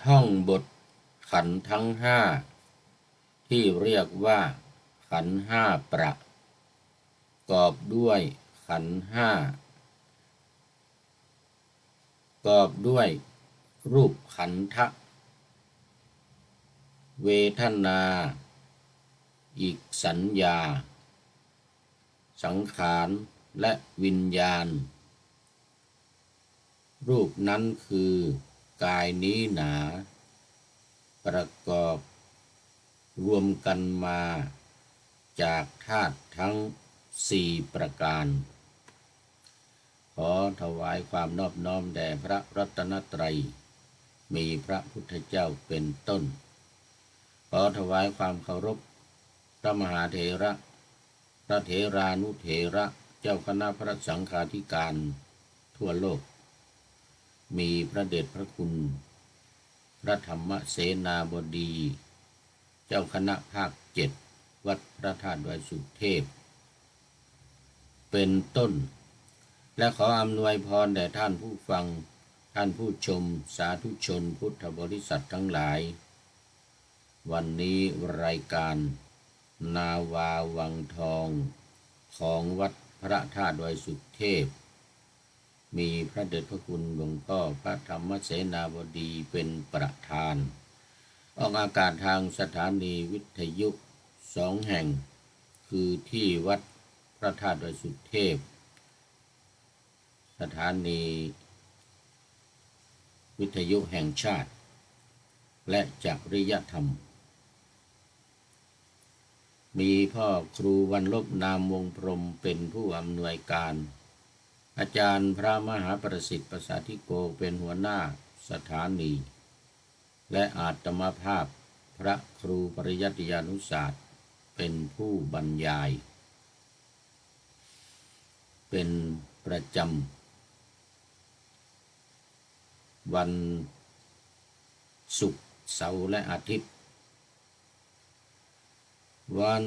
ท่องบทขันธ์ทั้งห้าที่เรียกว่าขันธ์ห้าประกอบด้วยขันธ์ห้ากอบด้วยรูปขันธะเวทนาอีกสัญญาสังขารและวิญญาณรูปนั้นคือกายนี้หนาประกอบรวมกันมาจากธาตุทั้งสี่ประการขอถวายความนอบน้อมแด่พระรัตนตรัยมีพระพุทธเจ้าเป็นต้นขอถวายความเคารพพระมหาเถระพระเถรานุเถระเจ้าคณะพระสังฆาธิการทั่วโลกมีพระเดชพระคุณพระธรรมเสนาบดีเจ้าคณะภาค7วัดพระธาตุดอยสุเทพเป็นต้นและขออำนวยพรแด่ท่านผู้ฟังท่านผู้ชมสาธุชนพุทธบริษัททั้งหลายวันนี้รายการนาวาวังทองของวัดพระธาตุดอยสุเทพมีพระเดชพระคุณหลวงพ่อพระธรรมเสนาบดีเป็นประธานออกอากาศทางสถานีวิทยุ2 แห่งคือที่วัดพระธาตุดอยสุเทพสถานีวิทยุแห่งชาติและจริยธรรมมีพ่อครูวันลบนามวงพรหมเป็นผู้อำนวยการอาจารย์พระมหาประสิทธิ์ประสาธิโกเป็นหัวหน้าสถานีและอาตมาภาพพระครูปริยัติยานุศาสตร์เป็นผู้บรรยายเป็นประจำวันศุกร์เสาร์และอาทิตย์วัน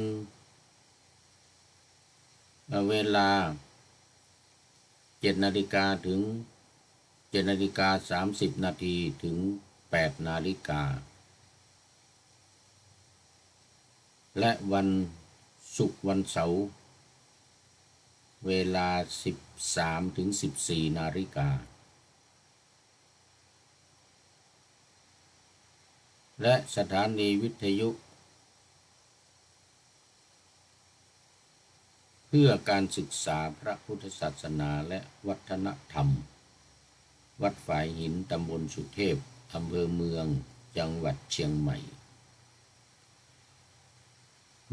เวลา7 นาฬิกาถึง7 นาฬิกา 30 นาทีถึง8 นาฬิกาและวันศุกร์วันเสาร์เวลา13 ถึง 14 นาฬิกาและสถานีวิทยุเพื่อการศึกษาพระพุทธศาสนาและวัฒนธรรมวัดฝายหินตำบลสุเทพอำเภอเมืองจังหวัดเชียงใหม่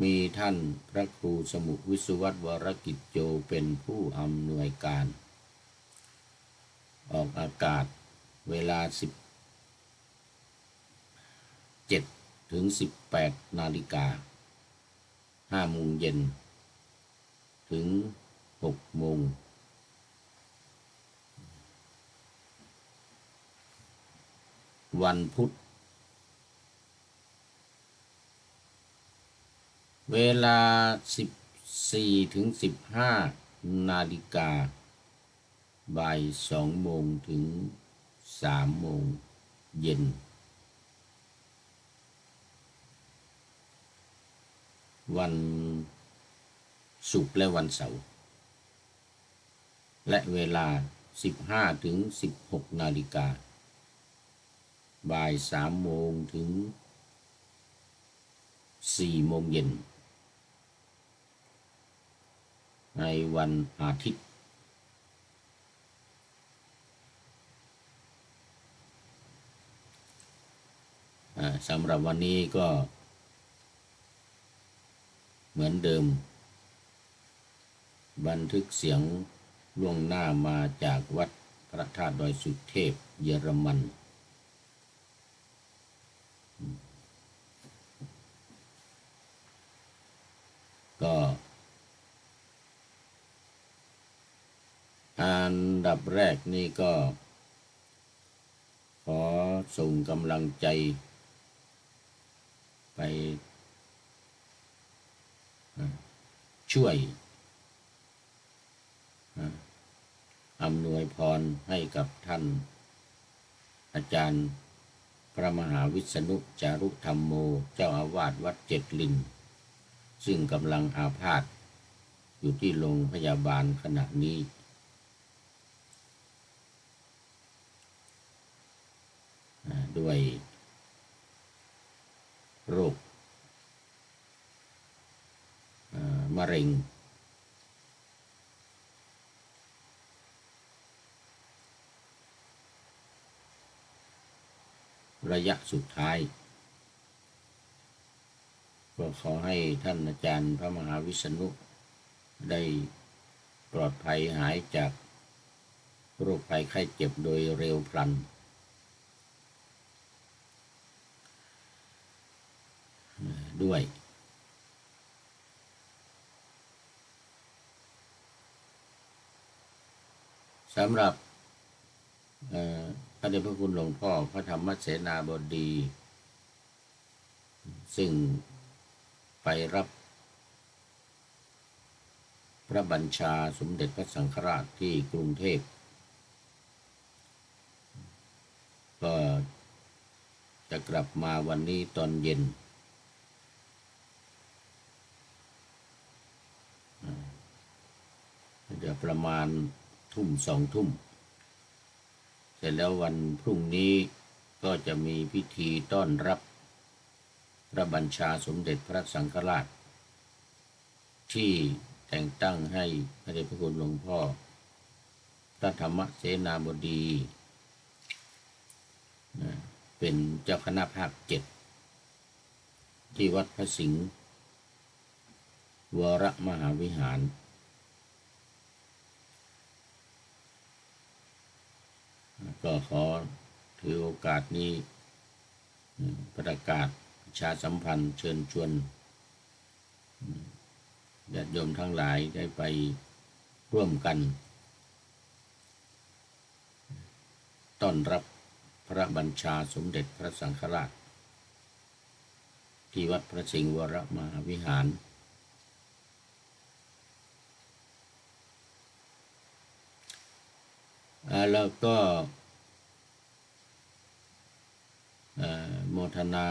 มีท่านพระครูสมุวิสุวัตวรกิจโยเป็นผู้อำนวยการออกอากาศเวลา17 ถึง 18 นาฬิกา 5 โมงเย็นถึง 6 โมงวันพุธเวลา14 ถึง 15 นาฬิกาบ่าย 2 โมงถึง 3 โมงเย็นวันศุกร์และวันเสาร์และเวลา15 ถึง 16 นาฬิกาบ่าย 3 โมงถึง 4 โมงเย็นในวันอาทิตย์สำหรับวันนี้ก็เหมือนเดิมบันทึกเสียงล่วงหน้ามาจากวัดพระธาตุดอยสุเทพเยอรมันก็อันดับแรกนี่ก็ขอส่งกำลังใจไปช่วยอำนวยพรให้กับท่านอาจารย์ พระมหาวิษณุจารุธรรมโมเจ้าอาวาสวัดเจ็ดลินซึ่งกำลังอาพาธอยู่ที่โรงพยาบาลขณะนี้ด้วยโรคมะเร็งระยะสุดท้ายก็ขอให้ท่านอาจารย์พระมหาวิษณุได้ปลอดภัยหายจากโรคภัยไข้เจ็บโดยเร็วพลันด้วยสำหรับพระเดชพระคุณหลวงพ่อพระธรรมเสนาบดีซึ่งไปรับพระบัญชาสมเด็จพระสังฆราชที่กรุงเทพก็จะกลับมาวันนี้ตอนเย็นเดี๋ยวประมาณ2 ทุ่มเสร็จแล้ววันพรุ่งนี้ก็จะมีพิธีต้อนรับพระบัญชาสมเด็จพระสังฆราชที่แต่งตั้งให้พระเดชพระคุณหลวงพ่อพระธรรมเสนาบดีเป็นเจ้าคณะภาค7ที่วัดพระสิงห์วรมหาวิหารก็ขอถือโอกาสนี้ประกาศประชาสัมพันธ์เชิญชวนญาติโยมทั้งหลายได้ไปร่วมกันต้อนรับพระบัญชาสมเด็จพระสังฆราชที่วัดพระสิงห์วรมหาวิหารแล้วก็โมทนา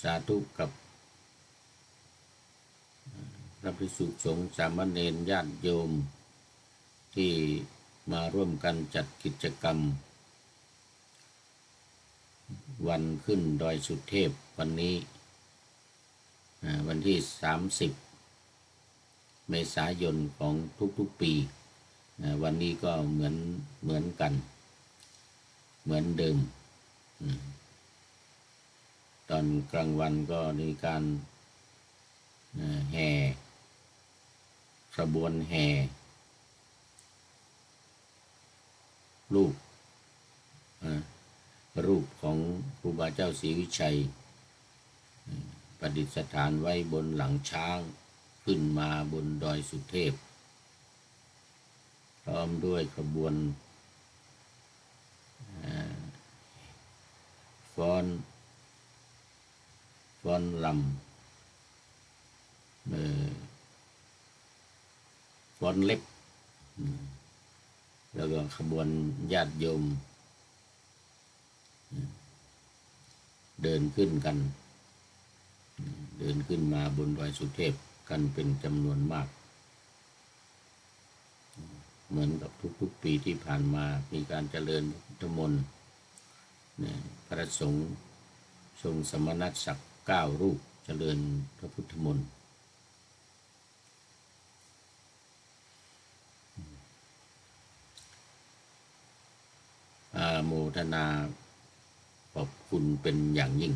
สาธุกับพระภิกษุสงฆ์สามเณรญาติโยมที่มาร่วมกันจัดกิจกรรมวันขึ้นดอยสุเทพวันนี้วันที่30 เมษายนของทุกๆปีวันนี้ก็เหมือนกันเหมือนเดิมตอนกลางวันก็มีการแห่ขบวนแห่รูปของครูบาเจ้าศรีวิชัยประดิษฐานไว้บนหลังช้างขึ้นมาบนดอยสุเทพพร้อมด้วยขบวนฟ้อนลำฟ้อนเล็บแล้วก็ขบวนญาติโยมเดินขึ้นมาบนดอยสุเทพกันเป็นจำนวนมากเหมือนกับทุกปีที่ผ่านมามีการเจริญพุทธมนต์พระสงฆ์ทรงสมณศักดิ์9 รูปเจริญพระพุทธมนต์โมทนาขอบคุณเป็นอย่างยิ่ง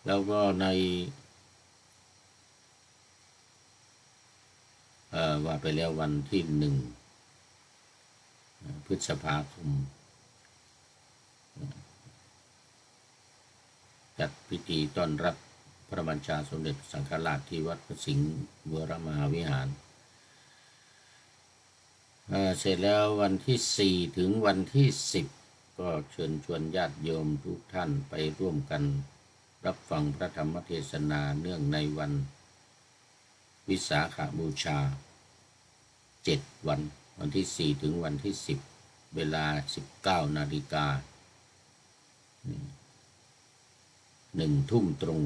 แล้วก็ในว่าไปแล้ววันที่1 พฤษภาคมจัดพิธีต้อนรับพระบัญชาสมเด็จสังฆราชที่วัดพระสิงห์วรมหาวิหารเสร็จแล้ววันที่4ถึงวันที่10ก็เชิญชวนญาติโยมทุกท่านไปร่วมกันรับฟังพระธรรมเทศนาเนื่องในวันวิสาขบูชา7 วันที่4ถึงวันที่ เวลา 19 นาฬิกา 1 ทุ่มตรง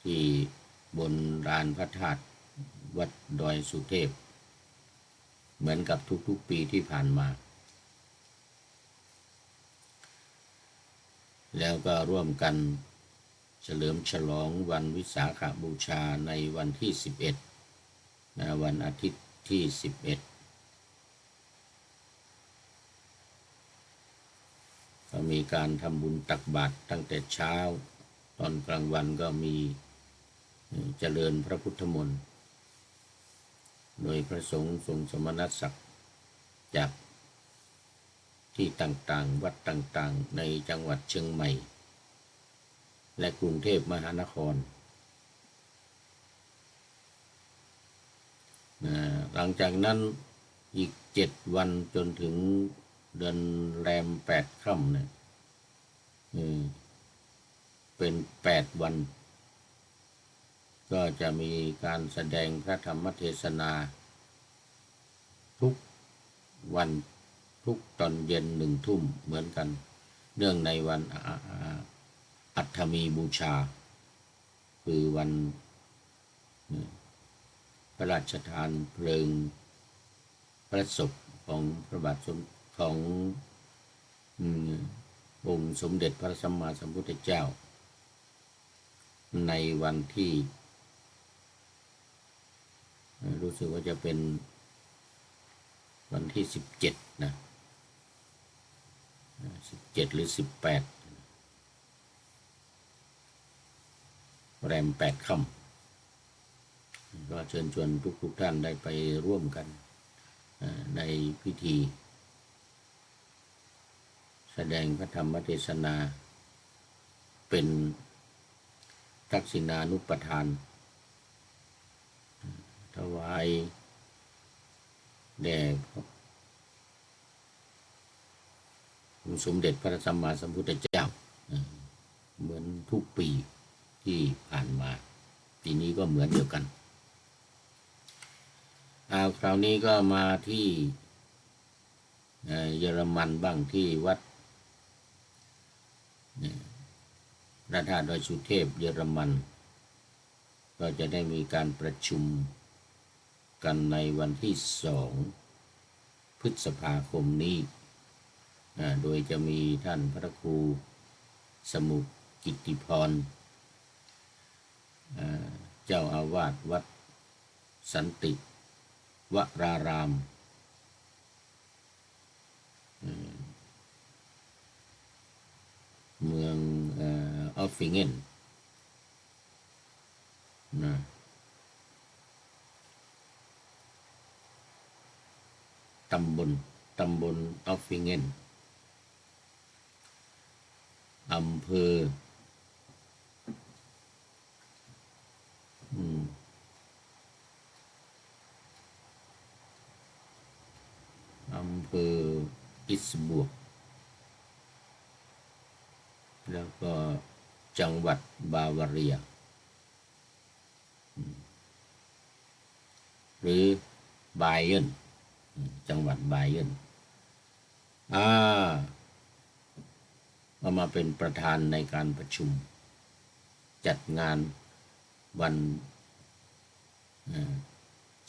ที่บนลานพระธาตุวัดดอยสุเทพ เหมือนกับทุกๆปีที่ผ่านมา แล้วก็ร่วมกันเฉลิมฉลองวันวิสาขบูชาในวันที่ 11 วันอาทิตย์ที่ 11 ก็มีการทำบุญตักบาตรตั้งแต่เช้า ตอนกลางวันก็มีเจริญพระพุทธมนต์โดยพระสงฆ์ทรงสมณศักดิ์จากที่ต่างๆวัดต่างๆในจังหวัดเชียงใหม่และกรุงเทพมหานครหลังจากนั้นอีก7 วันจนถึงเดือนแรม8 ค่ำเนี่ยเป็น8 วันก็จะมีการแสดงพระธรรมเทศนาทุกวันทุกตอนเย็น1 ทุ่มเหมือนกันเนื่องในวันอัฐมีบูชาคือวันพระราชทานเพลิงพระศพของพระบาทขององค์สมเด็จพระสัมมาสัมพุทธเจ้าในวันที่รู้สึกว่าจะเป็นวันที่17นะ17หรือ18แรม8 ค่ำก็เชิญชวนทุกท่านได้ไปร่วมกันในพิธีแสดงพระธรรมเทศนาเป็นทักษิณานุปทานถวายแด่องค์สมเด็จพระสัมมาสัมพุทธเจ้าเหมือนทุกปีที่ผ่านมาปีนี้ก็เหมือนเดียวกันคราวนี้ก็มาที่เยอรมันบ้างที่วัดพระธาตุดอยสุเทพเยอรมันก็จะได้มีการประชุมกันในวันที่2 พฤษภาคมนี้โดยจะมีท่านพระครูสมุกิตติพรเจ้าอาวาสวัดสันติวรารามเมืองออฟฟิงเกนตำบลออฟฟิงเกนอำเภออิสบวกแล้วก็จังหวัดบาวาเรียหรือไบเยร์นจังหวัดไบเยร์นมาเป็นประธานในการประชุมจัดงานวัน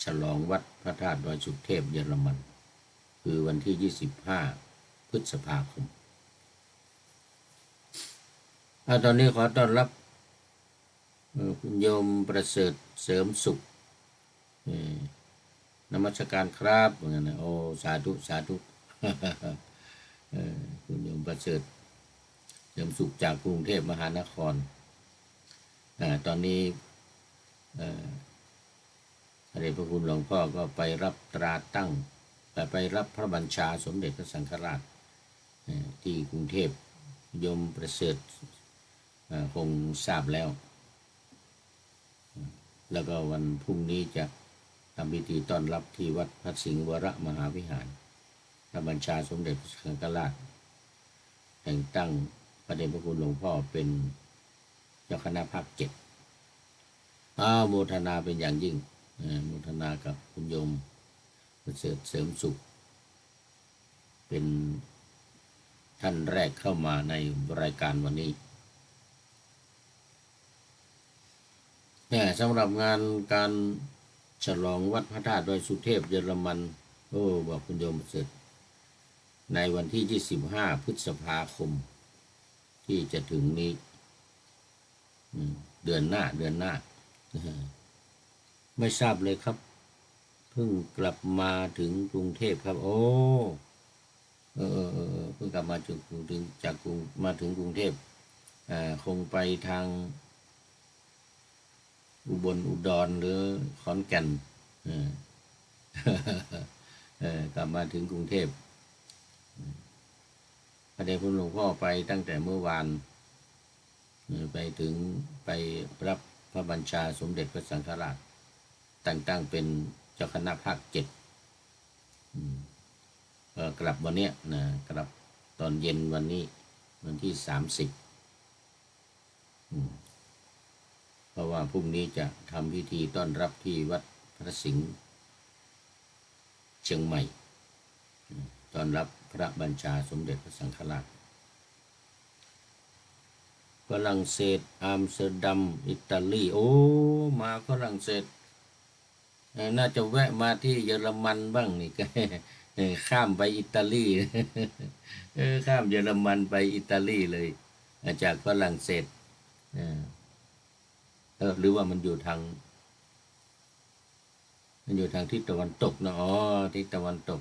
ฉลองวัดพระธาตุดอยสุเทพเยอรมันคือวันที่25 พฤษภาคมตอนนี้ขอต้อนรับคุณโยมประเสริฐเสริมสุขนมัสการครับเหมือนกันนะโอ้สาธุสาธุคุณโยมประเสริฐเสริมสุขจากกรุงเทพมหานครตอนนี้พระเดชพระคุณหลวงพ่อก็ไปรับตราตั้งไปรับพระบัญชาสมเด็จพระสังฆราชที่กรุงเทพโยมประเสริฐคงทราบแล้วก็วันพรุ่งนี้จะทำพิธีต้อนรับที่วัดพระสิงห์วรมหาวิหารพระบัญชาสมเด็จพระสังฆราชแต่งตั้งพระเดชพระคุณหลวงพ่อเป็นเจ้าคณะภาค7โมทนาเป็นอย่างยิ่งโมทนากับคุณโยมประเสริฐเสริมสุข เป็นท่านแรกเข้ามาในรายการวันนี้เนี่ยสำหรับงานการฉลองวัดพระธาตุดอยสุเทพเยอรมันโอ้บอกคุณโยมเสร็จในวันที่25 พฤษภาคมที่จะถึงนี้เดือนหน้าไม่ทราบเลยครับเพิ่งกลับมาถึงกรุงเทพครับโอ้เพิ่งกลับมาจากกรุงมาถึงกรุงเทพคงไปทางอุบลอุดรหรือขอนแก่นกลับมาถึงกรุงเทพพระเดชคุณหลวงพ่อไปตั้งแต่เมื่อวานไปรับพระบัญชาสมเด็จพระสังฆราชแต่งตั้งเป็นเจ้าคณะภาค7กลับวันนี้นะกลับตอนเย็นวันนี้วันที่30เพราะว่าพรุ่งนี้จะทำพิธีต้อนรับที่วัดพระสิงห์เชียงใหม่ต้อนรับพระบัญชาสมเด็จพระสังฆราชฝรั่งเศสอัมสเตอร์ดัมอิตาลีโอ้มาฝรั่งเศสน่าจะแวะมาที่เยอรมันบ้างนี่ก็ข้ามไปอิตาลีข้ามเยอรมันไปอิตาลีเลยจากฝรั่งเศสหรือว่ามันอยู่ทางทิศตะวันตกนะอ๋อทิศตะวันตก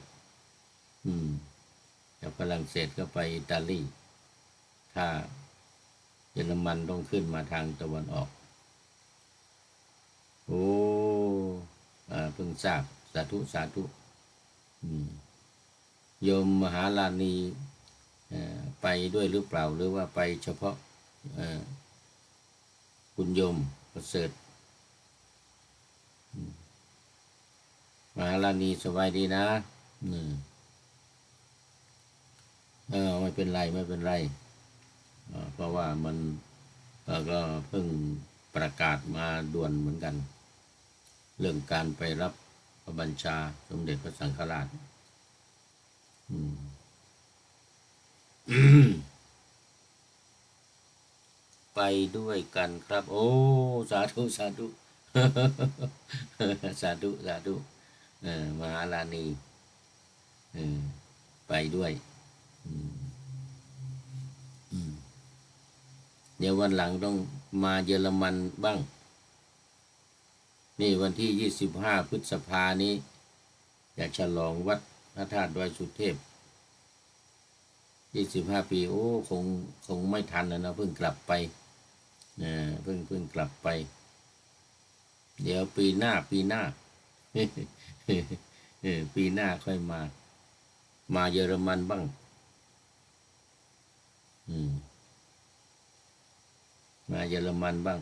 จากฝรั่งเศสก็ไปอิตาลีถ้าเยอรมันต้องขึ้นมาทางตะวันออกโอ้เพิ่งทราบสาธุโยมมหาลานีไปด้วยหรือเปล่าหรือว่าไปเฉพาะคุณโยมประเสริฐมหาลานีสบายดีนะไม่เป็นไรเพราะว่ามันก็เพิ่งประกาศมาด่วนเหมือนกันเรื่องการไปรับพระบัญชาสมเด็จพระสังฆราชไปด้วยกันครับโอ้สาธุสาธุมหาลานีไปด้วยเดี๋ยววันหลังต้องมาเยอรมันบ้างนี่วันที่25 พฤษภานี้อยากฉลองวัดพระธาตุดอยสุเทพ25 ปีโอ้คงไม่ทันนะเพิ่งกลับไปเพิ่งกลับไปเดี๋ยวปีหน้า ปีหน้าค่อยมาเยอรมันบ้างมาเยอรมันบ้าง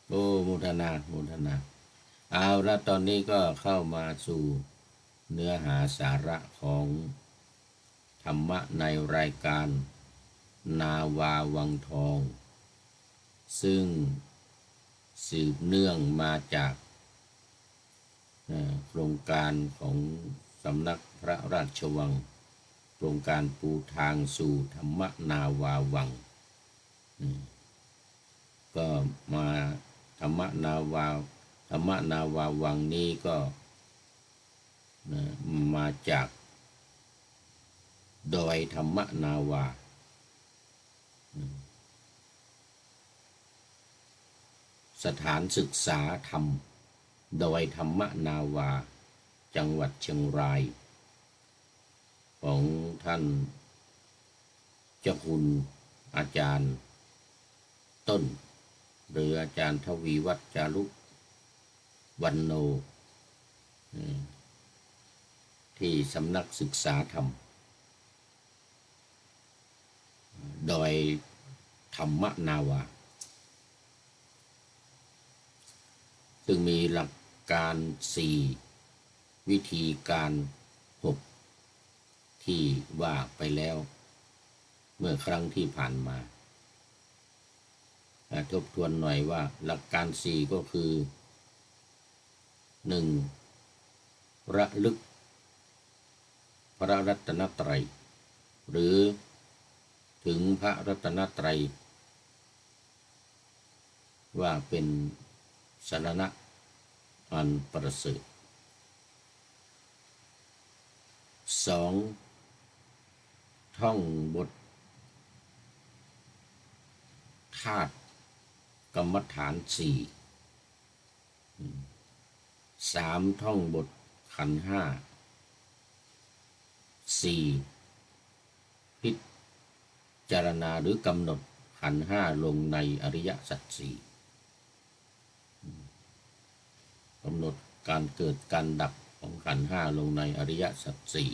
โอ้โมทนาเอาละตอนนี้ก็เข้ามาสู่เนื้อหาสาระของธรรมะในรายการนาวาวังทองซึ่งสืบเนื่องมาจากโครงการของสำนักพระราชวังโครงการปูทางสู่ธรรมนาวาวังก็มาธรรมนาวาวังนี้ก็มาจากดอยธรรมนาวาสถานศึกษาธรรมดอยธรรมนาวาจังหวัดเชียงรายของท่านเจ้าคุณอาจารย์ต้นหรืออาจารย์ทวีวัฒน์จารุวรรณโนที่สำนักศึกษาธรรมดอยธรรมนาวาซึ่งมีหลักการ4วิธีการ6ที่ว่าไปแล้วเมื่อครั้งที่ผ่านมาทบทวนหน่อยว่าหลักการ4ก็คือ1 ระลึกพระรัตนตรัยหรือถึงพระรัตนตรัยว่าเป็นสรณะอันประเสริฐสองท่องบทธาตุกรรมฐานสี่สามท่องบทขันธ์ห้าสี่พิจารณาหรือกำหนดขันธ์ห้าลงในอริยสัจสี่กำหนดการเกิดการดับของขันธ์ห้าลงในอริยสัจสี่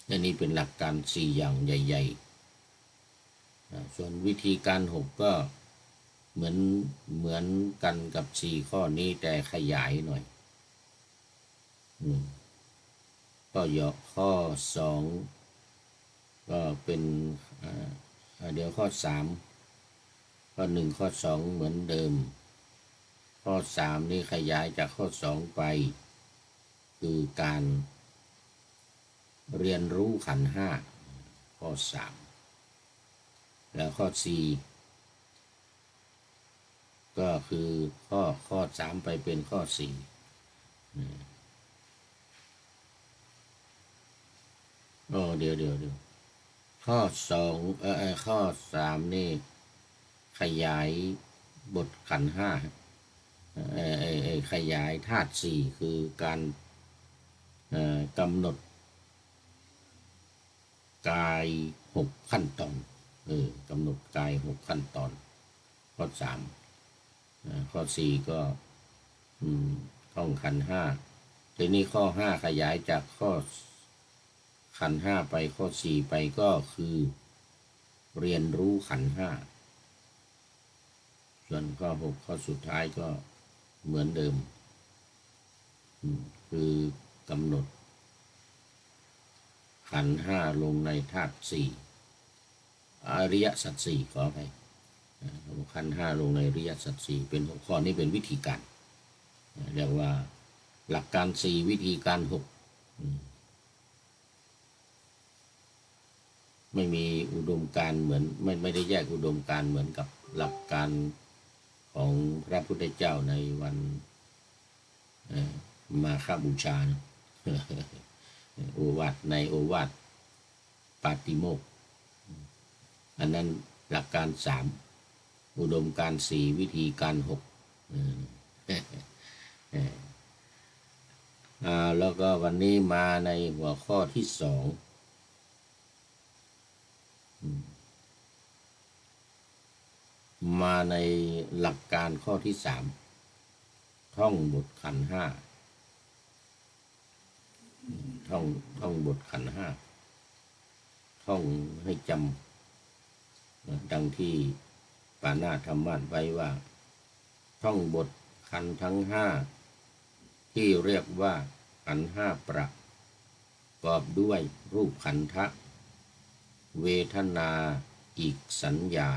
และนี่เป็นหลักการสี่อย่างใหญ่ๆส่วนวิธีการหกก็เหมือนกันกับสี่ข้อนี้แต่ขยายหน่อยข้อสองก็เป็นเดี๋ยวข้อสามข้อหนึ่งข้อสองเหมือนเดิมข้อสามนี่ขยายจากข้อสองไปคือการเรียนรู้ขันธ์ห้าข้อสามแล้วข้อสี่ก็คือข้อสามไปเป็นข้อสี่เดี๋ยวข้อสองข้อสามนี่ขยายบทขันธ์ห้าขยายธาตุสี่คือการกำหนดกายหกขั้นตอนกำหนดกายหกขั้นตอนข้อสามข้อสี่ก็ท่องขันธ์ห้าทีนี้ข้อห้าขยายจากข้อขันธ์ห้าไปข้อสี่ไปก็คือเรียนรู้ขันธ์ห้าส่วนข้อหกข้อสุดท้ายก็เหมือนเดิมคือกำหนดขันธ์ห้าลงในธาตุสี่อริยสัจสี่ขออภัยขันธ์ห้าลงในอริยสัจสี่เป็นหกข้อนี้เป็นวิธีการเรียกว่าหลักการสี่วิธีการหกไม่มีอุดมการณ์เหมือนไม่ได้แยกอุดมการณ์เหมือนกับหลักการของพระพุทธเจ้าในวันมาฆบูชาโอวาทในโอวาทปาติโมกข์อันนั้นหลักการสามอุดมการณ์สี่วิธีการหกแล้วก็วันนี้มาในหัวข้อที่สองมาในหลักการข้อที่สามท่องบทขันธ์ห้าท่องบทขันธ์ห้าท่องให้จำดังที่ปานาธรรมะไว้ว่าท่องบทขันธ์ทั้งห้าที่เรียกว่าขันธ์ห้าประกอบด้วยรูปขันธะเวทนาอีกสัญญา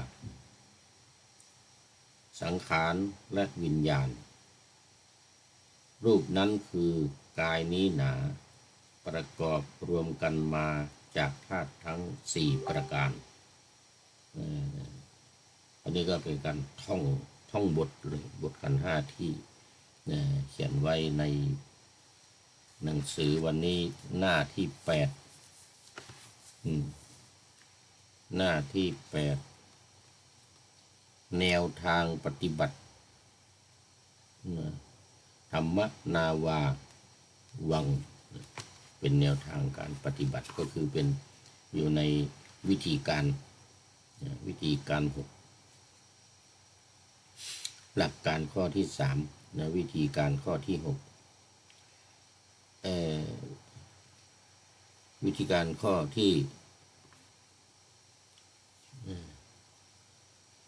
สังขารและวิญญาณรูปนั้นคือกายนี้หนาประกอบรวมกันมาจากธาตุทั้งสี่ประการอันนี้ก็เป็นการท่องบทเลยบทขันธ์ห้าที่เขียนไว้ในหนังสือวันนี้หน้าที่แปดหน้าที่แปดแนวทางปฏิบัติธรรมนาวาวังเป็นแนวทางการปฏิบัติก็คือเป็นอยู่ในวิธีการหกหลักการข้อที่สามนะวิธีการข้อที่หกวิธีการข้อที่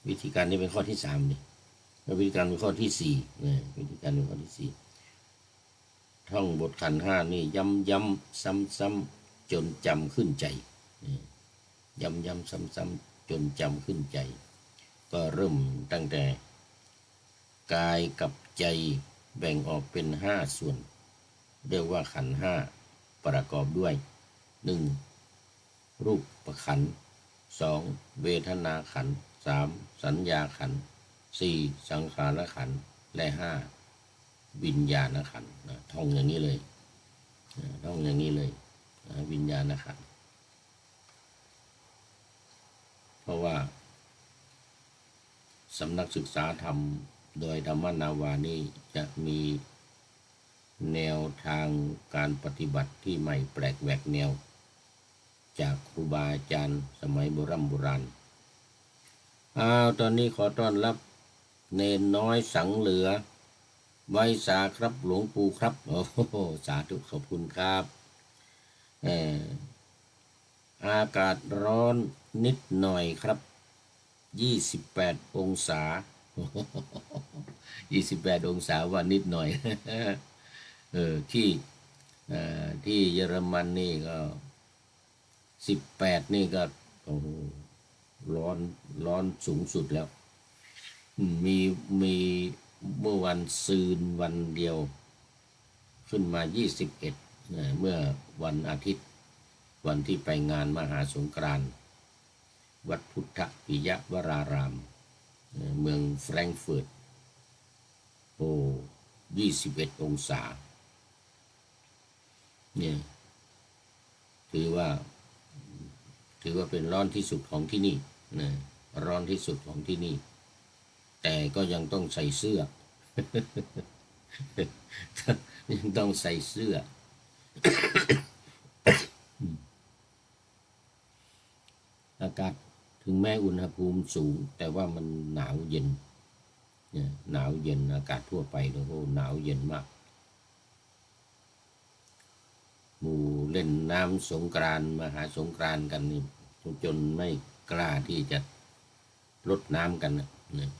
วิธีการนี้เป็นข้อที่สามนี่แล้ววิธีการเป็นข้อที่สี่วิธีการเป็นข้อที่สี่ท่องบทขันธ์ห้านี่ย้ำซ้ำจนจำขึ้นใจย้ำซ้ำจนจำขึ้นใจก็เริ่มตั้งแต่กายกับใจ แบ่งออกเป็น5 ส่วนเรียกว่าขันธ์ห้าประกอบด้วย 1. รูปประขันธ์ 2. เวทนาขันธ์ 3. สัญญาขันธ์ 4. สังขารขันธ์ และ 5. วิญญาณขันธ์ท่องอย่างนี้เลยท่องอย่างนี้เลยวิญญาณขันธ์เพราะว่าสำนักศึกษาธรรมโดยธรรมนาวานี่จะมีแนวทางการปฏิบัติที่ไม่แปลกแหวกแนวจากครูบาอาจารย์สมัยโบราณตอนนี้ขอต้อนรับเนนน้อยสังเหลือไว้สาครับหลวงปู่ครับโอ้โหสาธุขอบคุณครับอากาศร้อนนิดหน่อยครับ28 องศา28 องศาว่านิดหน่อยที่เยอรมันนี่ก็18นี่ก็โอ้โหร้อนสูงสุดแล้วมีเมื่อวันซืนวันเดียวขึ้นมา21เมื่อวันอาทิตย์วันที่ไปงานมหาสงกรานต์วัดพุทธปิยวรารามเมืองแฟรงก์เฟิร์ต21 องศาเนี่ยถือว่าเป็นร้อนที่สุดของที่นี่นะร้อนที่สุดของที่นี่แต่ก็ยังต้องใส่เสื้อ ยังต้องใส่เสื้อ อากาศถึงแม้อุณหภูมิสูงแต่ว่ามันหนาวเย็นเนี่ยหนาวเย็นอากาศทั่วไปโอ้โหหนาวเย็นมากหมู่เล่นน้ำสงกรานต์มหาสงกรานต์กันนี่จนไม่กล้าที่จะรดน้ำกันนะ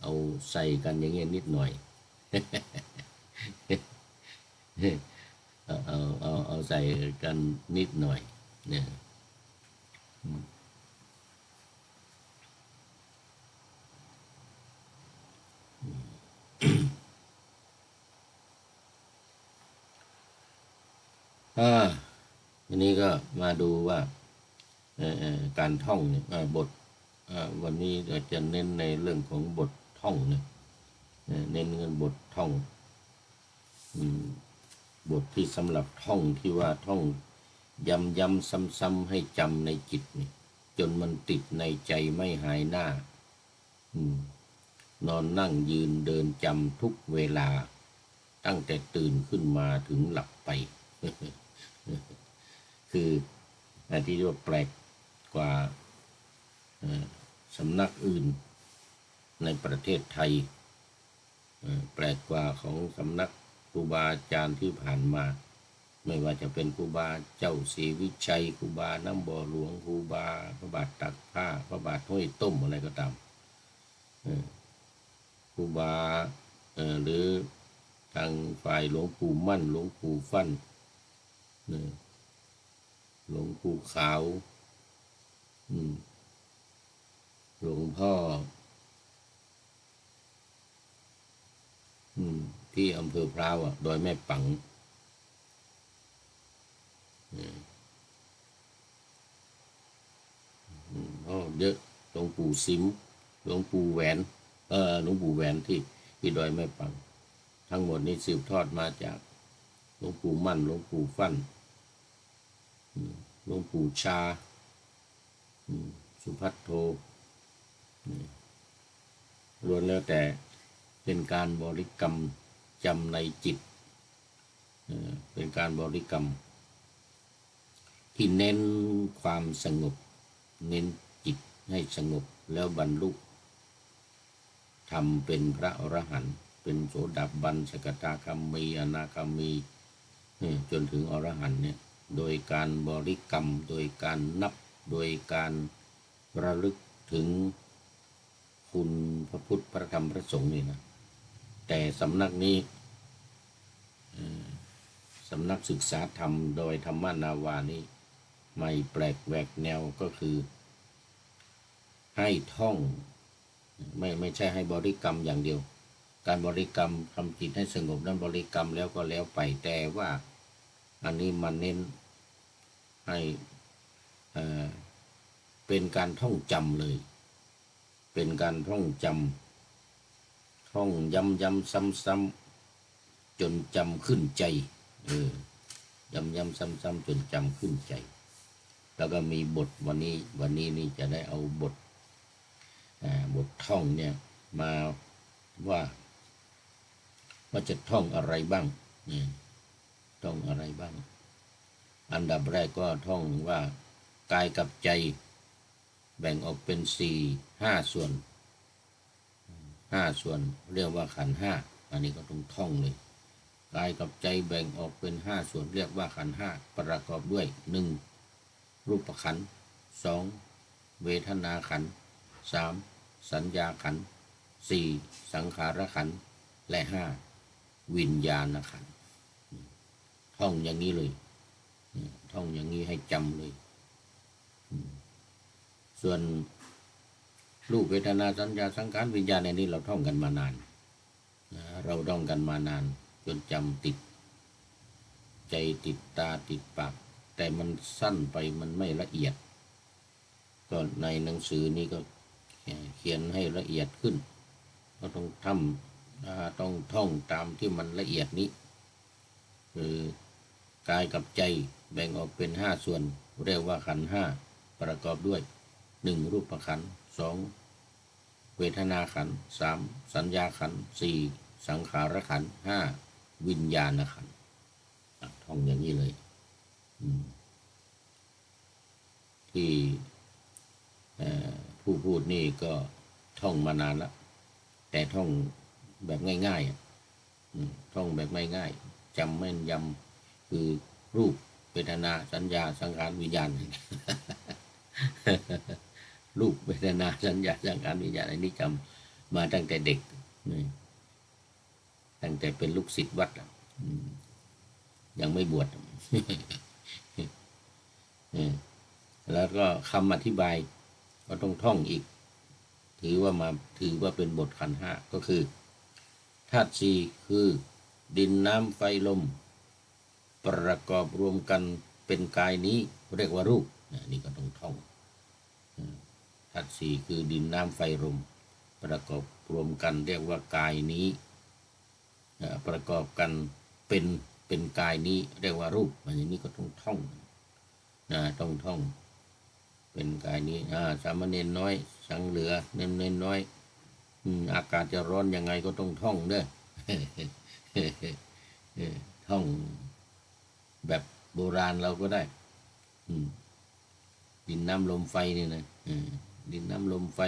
เอาใส่กันอย่างเงี้ยนิดหน่อย เอาใส่กันนิดหน่อยเนี่ยทีนี้ก็มาดูว่าการท่องเนี่ยบทวันนี้จะเน้นในเรื่องของบทท่องเนี่ยเน้นเงินบทท่องบทที่สำหรับท่องที่ว่าท่องย้ำซ้ำๆให้จำในจิตนี่จนมันติดในใจไม่หายหน้านอนนั่งยืนเดินจำทุกเวลาตั้งแต่ตื่นขึ้นมาถึงหลับไป คือที่ว่าแปลกกว่าสำนักอื่นในประเทศไทยแปลกกว่าของสำนักครูบาอาจารย์ที่ผ่านมาไม่ว่าจะเป็นครูบาเจ้าศรีวิชัยครูบาน้ำบ่อหลวงครูบาพระบาทตักผ้าพระบาทห้วยต้มอะไรก็ตามครูบาหรือทางฝ่ายหลวงปู่มั่นหลวงปู่ฟั่นหลวงปู่ขาวหลวงพ่อที่อำเภอพร้าวดอยแม่ปังเยอะหลวงปู่สิมหลวงปู่แหวนหลวงปู่แหวนที่ดอยแม่ปังทั้งหมดนี้สืบทอดมาจากหลวงปู่มั่นหลวงปู่ฟั่นหลวงปู่ชาสุภัทโทล้วนแล้วแต่เป็นการบริกรรมจำในจิตเป็นการบริกรรมที่เน้นความสงบเน้นจิตให้สงบแล้วบรรลุทำเป็นพระอรหันต์เป็นโสดาบันสกทาคามีอนาคามีจนถึงอรหันต์เนี่ยโดยการบริกรรมโดยการนับโดยการระลึกถึงคุณพระพุทธพระธรรมพระสงฆ์นี่นะแต่สำนักนี้สำนักศึกษาธรรมโดยธรรมนาวานี้ไม่แปลกแหวกแนวก็คือให้ท่องไม่ใช่ให้บริกรรมอย่างเดียว การบริกรรมทำจิตให้สงบนั้นบริกรรมแล้วก็แล้วไปแต่ว่าอันนี้มันเน้นให้เป็นการท่องจำเลยเป็นการท่องจำท่องย้ำซ้ำๆจนจำขึ้นใจย้ำซ้ำๆจนจำขึ้นใจแล้วก็มีบทวันนี้นี่จะได้เอาบทท่องเนี่ยมาว่าจะท่องอะไรบ้างท่องอะไรบ้างอันดับแรกก็ท่องว่ากายกับใจแบ่งออกเป็น5 ส่วน5 ส่วนเรียกว่าขันธ์ห้าอันนี้ก็ต้องท่องเลยกายกับใจแบ่งออกเป็น5 ส่วนเรียกว่าขันธ์ห้าประกอบด้วย1รูปขันธ์2เวทนาขันธ์3สัญญาขันธ์4สังขารขันธ์และ5วิญญาณขันธ์ท่องอย่างนี้เลยท่องอย่างนี้ให้จำเลยส่วนรูปเวทนาสัญญาสังขารวิญญาณในนี้เราท่องกันมานานเราท่องกันมานานจนจำติดใจติดตาติดปากแต่มันสั้นไปมันไม่ละเอียดก็ในหนังสือนี้ก็เขียนให้ละเอียดขึ้นก็ต้องต้องท่องตามที่มันละเอียดนี้คือกายกับใจแบ่งออกเป็น5 ส่วนเรียกว่าขันธ์ห้าประกอบด้วย1รูปขันธ์2เวทนาขันธ์3สัญญาขันธ์4สังขารขันธ์5วิญญาณขันธ์ท่องอย่างนี้เลยที่ผู้พูดนี่ก็ท่องมานานแล้วแต่ท่องแบบง่ายๆท่องแบบง่ายๆจำแม่นยำคือรูปเวทนาสัญญาสังขารวิญญาณ รูปเวทนาสัญญาสังขารวิญญาณอันนี้จำมาตั้งแต่เด็กตั้งแต่เป็นลูกศิษย์วัดยังไม่บวช แล้วก็คำอธิบายก็ต้องท่องอีกถือว่าเป็นบทขันธ์ห้าก็คือธาตุสี่คือดินน้ำไฟลมประกอบรวมกันเป็นกายนี้เรียกว่ารูปนี่ก็ต้องท่องธาตุสี่คือดินน้ำไฟลมประกอบรวมกันเรียกว่ากายนี้ประกอบกันเป็นกายนี้เรียกว่ารูปอย่างนี้ก็ต้องท่องต้องท่องเป็นกายนี้สามเณรน้อยสังเหลือเน้นน้อยอากาศจะร้อนยังไงก็ต้องท่องเด้อ ท่องแบบโบราณเราก็ได้ดินน้ำลมไฟนี่นะดินน้ำลมไฟ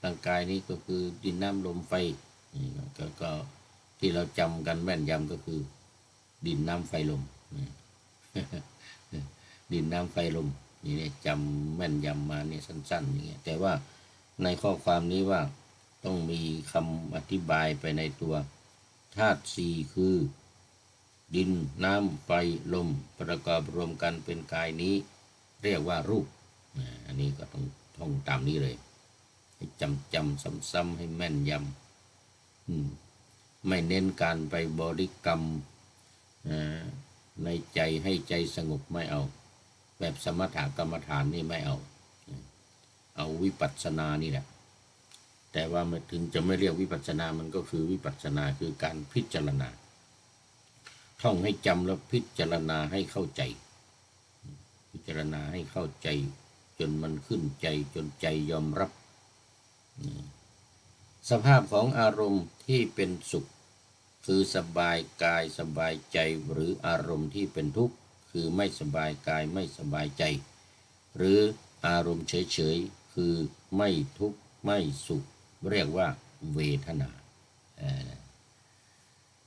ร่างกายนี้ก็คือดินน้ำลมไฟก็ที่เราจำกันแม่นยำก็คือดินน้ำไฟลม ดินน้ำไฟลมนี่จำแม่นยำมาเนี่ยสั้นๆอย่างเงี้ยแต่ว่าในข้อความนี้ว่าต้องมีคำอธิบายไปในตัวธาตุสี่คือดินน้ำไฟลมประกอบรวมกันเป็นกายนี้เรียกว่ารูปอันนี้ก็ต้องท่องตามนี้เลยให้จำซ้ำๆให้แม่นยำไม่เน้นการไปบริกรรมในใจให้ใจสงบไม่เอาแบบสมถกรรมฐานนี่ไม่เอาวิปัสสนานี่แหละแต่ว่าถึงจะไม่เรียกวิปัสสนามันก็คือวิปัสสนาคือการพิจารณาท่องให้จำแล้วพิจารณาให้เข้าใจพิจารณาให้เข้าใจจนมันขึ้นใจจนใจยอมรับสภาพของอารมณ์ที่เป็นสุขคือสบายกายสบายใจหรืออารมณ์ที่เป็นทุกข์คือไม่สบายกายไม่สบายใจหรืออารมณ์เฉยๆคือไม่ทุกข์ไม่สุขเรียกว่าเวทนา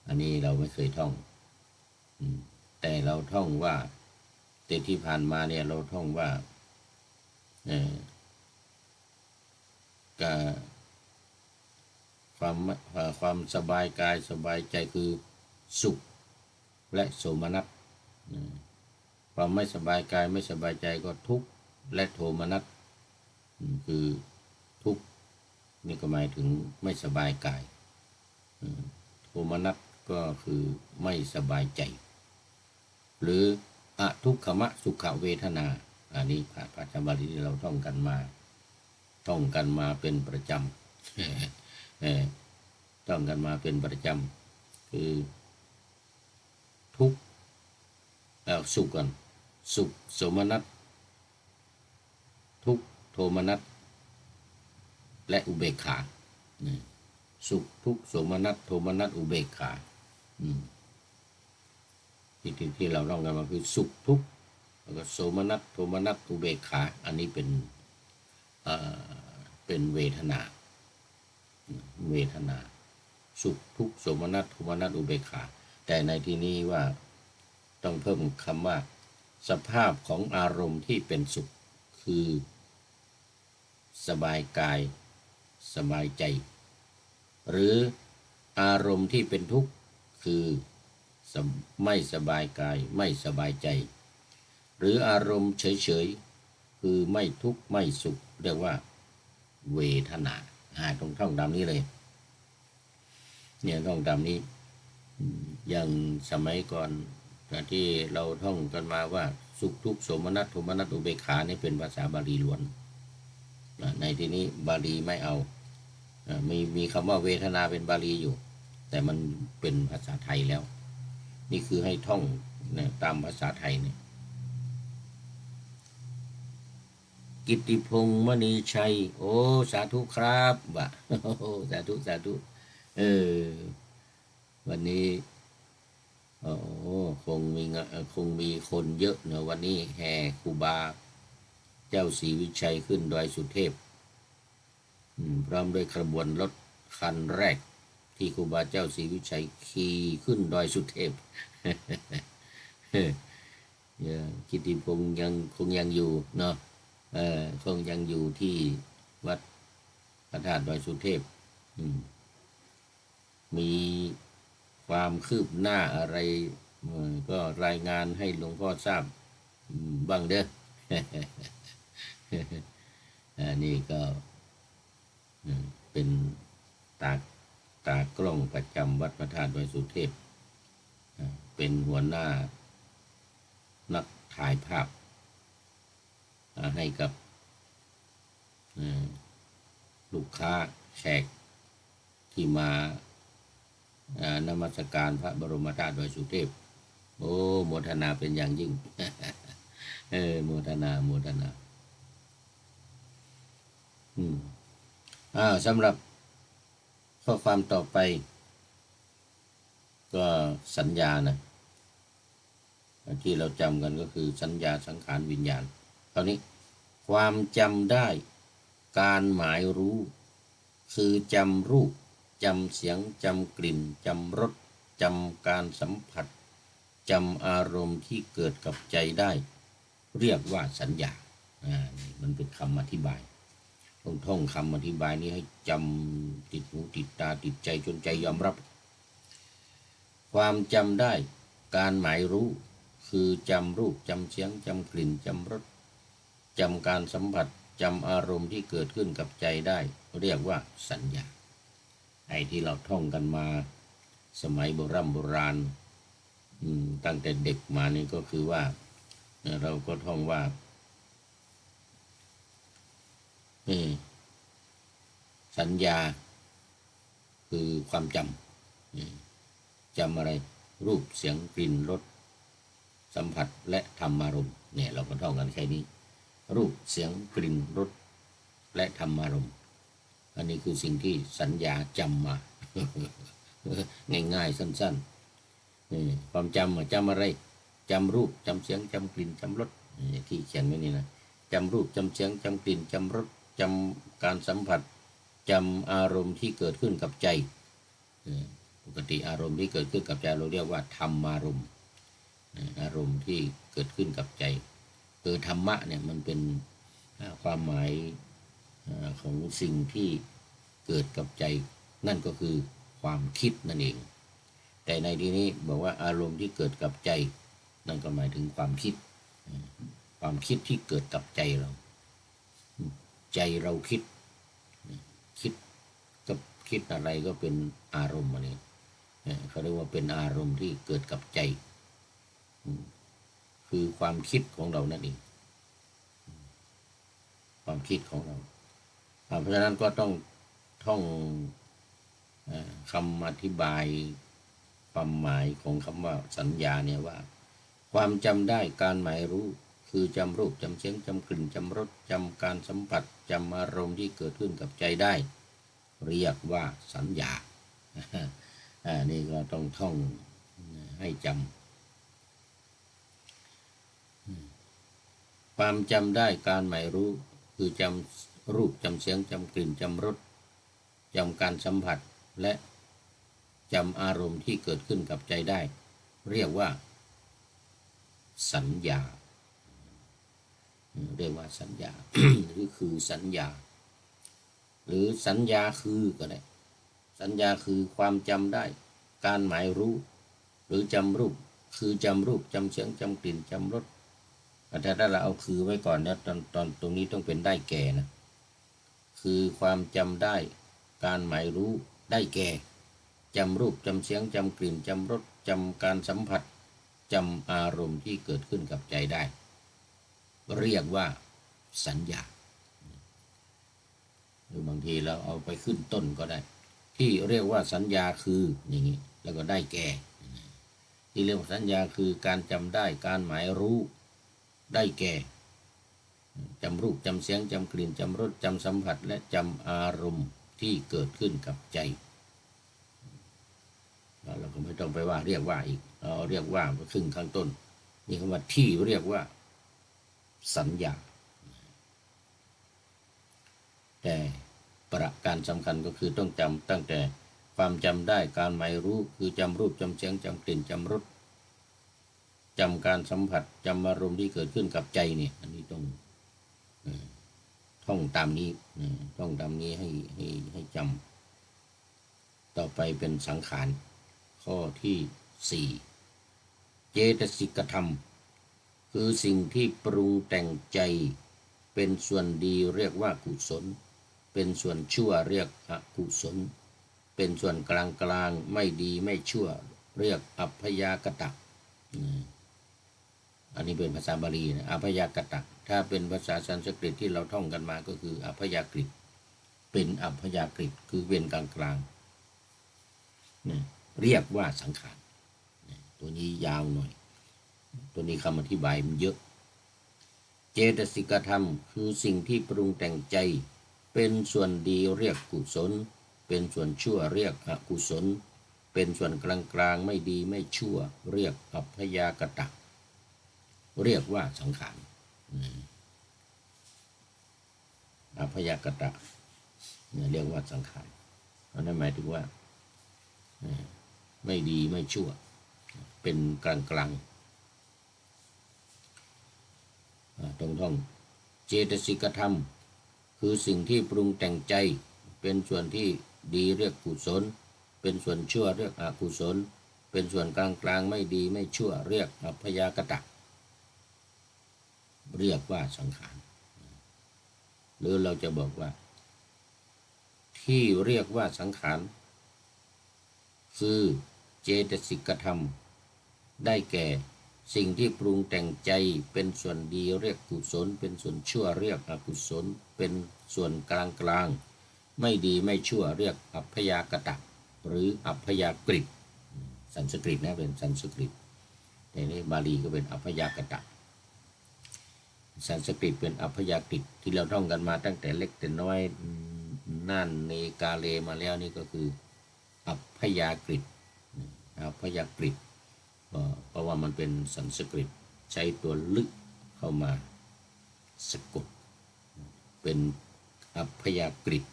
อันนี้เราไม่เคยท่องแต่เราท่องว่าแต่ที่ผ่านมาเนี่ยเราท่องว่าความสบายกายสบายใจคือสุขและโสมนัสความไม่สบายกายไม่สบายใจก็ทุกข์และโทมนัสคือทุกข์นี่ก็หมายถึงไม่สบายกาย โทมนัสก็คือไม่สบายใจหรืออทุกขมสุขเวทนาอันนี้ภาษาบาลีที่เราท่องกันมาเป็นประจำท่องกันมาเป็นประจำคือทุกข์สุขกันสุขโสมนัสทุกข์โทมนัสและอุเบกขาสุขทุกข์โสมนัสโทมนัสอุเบกขาที่เราเล่ากันมาคือสุขทุกข์แล้วก็โสมนัสโทมนัสอุเบกขาอันนี้เป็นเวทนาสุขทุกข์โสมนัสโทมนัสอุเบกขาแต่ในที่นี้ว่าต้องเพิ่มคำว่าสภาพของอารมณ์ที่เป็นสุขคือสบายกายสบายใจหรืออารมณ์ที่เป็นทุกข์คือไม่สบายกายไม่สบายใจหรืออารมณ์เฉยๆคือไม่ทุกข์ไม่สุขเรียกว่าเวทนาต้องท่องตามนี้เลยเนี่ยท่องตามนี้อย่างสมัยก่อนที่เราท่องกันมาว่าสุขทุกข์โสมนัสโทมนัสอุเบกขานี่เป็นภาษาบาลีล้วนในที่นี้บาลีไม่เอามีคำว่าเวทนาเป็นบาลีอยู่แต่มันเป็นภาษาไทยแล้วนี่คือให้ท่องตามภาษาไทยเนี่ยกิตติพงษ์มณีชัยโอ้สาธุครับว่ะสาธุวันนี้คงมีคนเยอะนะวันนี้แห่ครูบาเจ้าศรีวิชัยขึ้นดอยสุเทพพร้อมด้วยขบวนรถคันแรกที่ครูบาเจ้าศรีวิชัยขี่ขึ้นดอยสุเทพกิตติพงษ์คงยังอยู่เนาะคงยังอยู่ที่วัดพระธาตุดอยสุเทพมีความคืบหน้าอะไรก็รายงานให้หลวงพ่อทราบบ้างเด้อนี่ก็เป็นตากล้องประจำวัดพระธาตุดอยสุเทพเป็นหัวหน้านักถ่ายภาพให้กับลูกค้าแขกที่มานมัสการพระบรมธาตุดอยสุเทพโอ้โมทนาเป็นอย่างยิ่งโมทนาสำหรับข้อความต่อไปก็สัญญานะที่เราจำกันก็คือสัญญาสังขารวิญญาณคราวนี้ความจำได้การหมายรู้คือจำรูปจำเสียงจำกลิ่นจำรสจำการสัมผัสจำอารมณ์ที่เกิดกับใจได้เรียกว่าสัญญามันเป็นคำอธิบายต้องท่องคำอธิบายนี้ให้จำติดหูติดตาติดใจจนใจยอมรับความจำได้การหมายรู้คือจำรูปจำเสียงจำกลิ่นจำรสจำการสัมผัสจำอารมณ์ที่เกิดขึ้นกับใจได้เรียกว่าสัญญาไอ้ที่เราท่องกันมาสมัยโบราณตั้งแต่เด็กมานี่ก็คือว่าเราก็ท่องว่าสัญญาคือความจำอะไรรูปเสียงกลิ่นรสสัมผัสและธรรมารมณ์เนี่ยเราก็ท่องกันแค่นี้รูปเสียงกลิ่นรสและธรรมารมณ์อันนี้คือสิ่งที่สัญญาจำมา ง่ายๆสั้นๆความจำอะไรจำรูปจำเสียงจำกลิ่นจำรสที่เขียนไว้นี่นะจำรูปจำเสียงจำกลิ่นจำรสจำการสัมผัสจำอารมณ์ที่เกิดขึ้นกับใจปกติอารมณ์ที่เกิดขึ้นกับใจเราเรียกว่าธรรมารมณ์อารมณ์ที่เกิดขึ้นกับใจธรรมะเนี่ยมันเป็นความหมายของสิ่งที่เกิดกับใจนั่นก็คือความคิดนั่นเองแต่ในที่นี้บอกว่าอารมณ์ที่เกิดกับใจนั่นก็หมายถึงความคิดที่เกิดกับใจเราใจเราคิดกับคิดอะไรก็เป็นอารมณ์อันนี้ เขาเรียกว่าเป็นอารมณ์ที่เกิดกับใจคือความคิดของเรานั่นเองความคิดของเราเพราะฉะนั้นก็ต้องท่องคำอธิบายความหมายของคำว่าสัญญาเนี่ยว่าความจำได้การหมายรู้คือจำรูปจำเสียงจำกลิ่นจำรสจำการสัมผัสจำอารมณ์ที่เกิดขึ้นกับใจได้เรียกว่าสัญญานี่ก็ต้องท่องให้จำความจำได้การหมายรู้คือจำรูปจำเสียงจำกลิ่นจำรสจำการสัมผัสและจำอารมณ์ที่เกิดขึ้นกับใจได้เรียกว่าสัญญาเรียกว่าสัญญา หรือคือสัญญาหรือสัญญาคือก็ได้สัญญาคือความจำได้การหมายรู้หรือจำรูปคือจำรูปจำเสียงจำกลิ่นจำรสแต่ถ้าเราเอาคือไว้ก่อนนะตอนตรงนี้ต้องเป็นได้แก่นะคือความจำได้การหมายรู้ได้แก่จำรูปจำเสียงจำกลิ่นจำรสจำการสัมผัสจำอารมณ์ที่เกิดขึ้นกับใจได้เรียกว่าสัญญาหรือบางทีเราเอาไปขึ้นต้นก็ได้ที่เรียกว่าสัญญาคืออย่างนี้แล้วก็ได้แก่ที่เรียกว่าสัญญาคือการจำได้การหมายรู้ได้แก่จำรูปจำเสียงจำกลิ่นจำรสจำสัมผัสและจำอารมณ์ที่เกิดขึ้นกับใจเราก็ไม่ต้องไปว่าเรียกว่าอีกเราเรียกว่าครึ่งข้างต้นนี่คำว่าที่เรียกว่าสัญญาแต่ประการสำคัญก็คือต้องจำตั้งแต่ความจำได้การหมายรู้คือจำรูปจำเสียงจำกลิ่นจำรสจำการสัมผัสจำอารมณ์ที่เกิดขึ้นกับใจเนี่ยอันนี้ต้องท่องตามนี้ท่องตามนี้ให้จำต่อไปเป็นสังขารข้อที่4เจตสิกธรรมคือสิ่งที่ปรุงแต่งใจเป็นส่วนดีเรียกว่ากุศลเป็นส่วนชั่วเรียกอกุศลเป็นส่วนกลางไม่ดีไม่ชั่วเรียกอัพยากตะอันนี้เป็นภาษาบาลีนะอัพยากตะถ้าเป็นภาษาสันสกฤตที่เราท่องกันมาก็คืออัพยากฤตเป็นอัพยากฤตคือเป็นกลางเรียกว่าสังขารตัวนี้ยาวหน่อยตัวนี้คำอธิบายมันเยอะเจตสิกธรรมคือสิ่งที่ปรุงแต่งใจเป็นส่วนดีเรียกกุศลเป็นส่วนชั่วเรียกอกุศลเป็นส่วนกลางไม่ดีไม่ชั่วเรียกอัพยากตะเรียกว่าสังขารอัพยากตะเรียกว่าสังขารนั่นหมายถึงว่าไม่ดีไม่ชั่วเป็นกลางต้องท่องเจตสิกธรรมคือสิ่งที่ปรุงแต่งใจเป็นส่วนที่ดีเรียกกุศลเป็นส่วนชั่วเรียกอกุศลเป็นส่วนกลางไม่ดีไม่ชั่วเรียกอัพยากตะเรียกว่าสังขารหรือเราจะบอกว่าที่เรียกว่าสังขารคือเจตสิกธรรมได้แก่สิ่งที่ปรุงแต่งใจเป็นส่วนดีเรียกกุศลเป็นส่วนชั่วเรียกอกุศลเป็นส่วนกลางไม่ดีไม่ชั่วเรียกอัพยากตะหรืออัพยากฤตสันสกฤตนะเป็นสันสกฤตแต่ในบาลีก็เป็นอัพยากตะสันสกฤตเป็นอัพยากฤตที่เราท่องกันมาตั้งแต่เล็กแต่น้อยน่านเนกาเลมาแล้วนี่ก็คืออัพยากฤตอัพยากฤตเพราะว่ามันเป็นสันสกฤตใช้ตัวลึกเข้ามาสะกดเป็นอัพยากฤต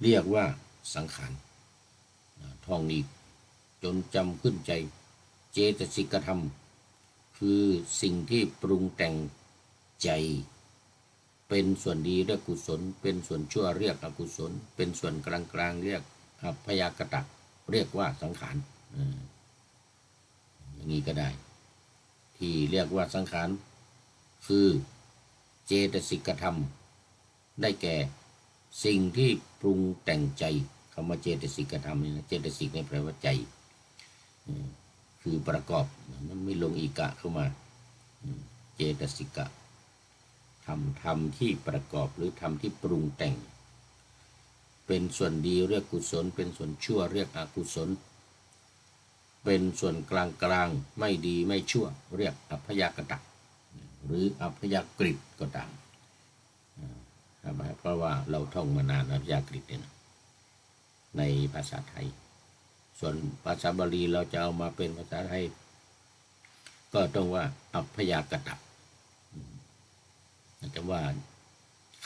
เรียกว่าสังขารท่องนี้จนจำขึ้นใจเจตสิกธรรมคือสิ่งที่ปรุงแต่งใจเป็นส่วนดีเรียกกุศลเป็นส่วนชั่วเรียกอกุศลเป็นส่วนกลางเรียกอัพยากตะเรียกว่าสังขารอย่างนี้ก็ได้ที่เรียกว่าสังขารคือเจตสิกธรรมได้แก่สิ่งที่ปรุงแต่งใจ ำว่าเจตสิกธรรมนี่นะเจตสิกนี่แปลว่าใจคือประกอบมันไม่ลงอีกะเข้ามาเจตสิกะธรรมที่ประกอบหรือธรรมที่ปรุงแต่งเป็นส่วนดีเรียกกุศลเป็นส่วนชั่วเรียกอกุศลเป็นส่วนกลางกลางไม่ดีไม่ชั่วเรียกอัพยากตะหรืออัพยากฤิก็ตามเพราะว่าเราท่องมานานอัพยากฤิเนี่ยในภาษาไทยส่วนภาษาบาลีเราจะเอามาเป็นภาษาไทยก็ต้องว่าอัพยากตะแต่ว่า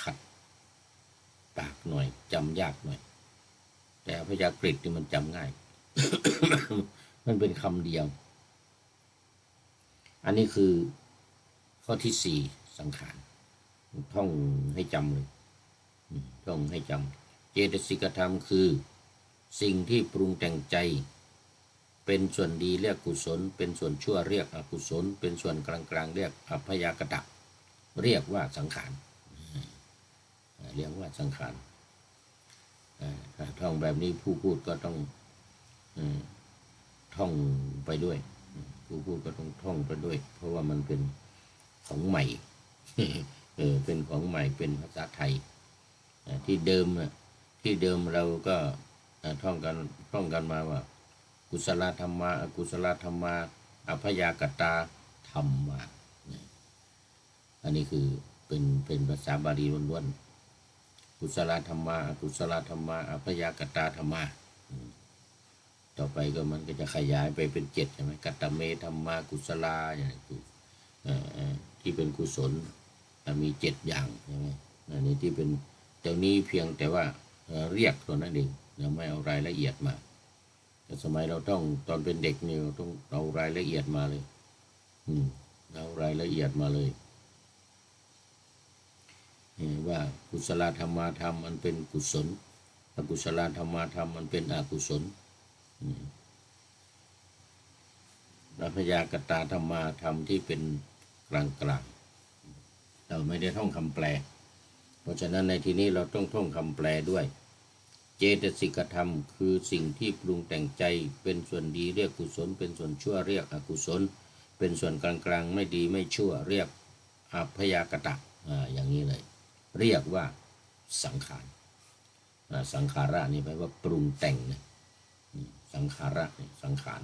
ขัดปากหน่อยจำยากหน่อยแต่อัพยากฤินี่มันจำง่าย มันเป็นคำเดียวอันนี้คือข้อที่สี่สังขารท่องให้จำเลยท่องให้จำเจตสิกธรรมคือสิ่งที่ปรุงแต่งใจเป็นส่วนดีเรียกกุศลเป็นส่วนชั่วเรียกอกุศลเป็นส่วนกลางๆเรียกอัพยากตะเรียกว่าสังขารเรียกว่าสังขารถ้าท่องแบบนี้ผู้พูดก็ต้องท่องไปด้วยผู้พูดก็ต้องท่องไปด้วยเพราะว่ามันเป็นของใหม่เป็นของใหม่เป็นภาษาไทยที่เดิมเราก็ท่องกันมาว่ากุศลธรรมะอกุศลธรรมะอัพยากตาธรรมะอันนี้คือเป็นภาษาบาลีล้วนๆกุศลธรรมะอกุศลธรรมะอัพยากตาธรรมะต่อไปก็มันก็จะขยายไปเป็น7ใช่ไหมกัตตเมธรรมะกุศลาอย่างนี้ที่เป็นกุศลมี7อย่างใช่ไหมอันนี้ที่เป็นเดี๋ยวนี้เพียงแต่ว่าเรียกตัวนั้นเองเราไม่เอารายละเอียดมาแต่สมัยเราต้องตอนเป็นเด็กเนี่ยต้องเอารายละเอียดมาเลยเอารายละเอียดมาเลยว่ากุศลธรรมธรรมมันเป็นกุศลอกุศลธรรมธรรมมันเป็นอกุศลอัพยากตาธรรมธรรมที่เป็นกลางเราไม่ได้ท่องคำแปลเพราะฉะนั้นในที่นี้เราต้องท่องคำแปลด้วยเจตสิกธรรมคือสิ่งที่ปรุงแต่งใจเป็นส่วนดีเรียกกุศลเป็นส่วนชั่วเรียกอกุศลเป็นส่วนกลางไม่ดีไม่ชั่วเรียกอัพยากตะอย่างนี้เลยเรียกว่าสังขารสังขาระนี่แปลว่าปรุงแต่งนะสังขาระสังขาร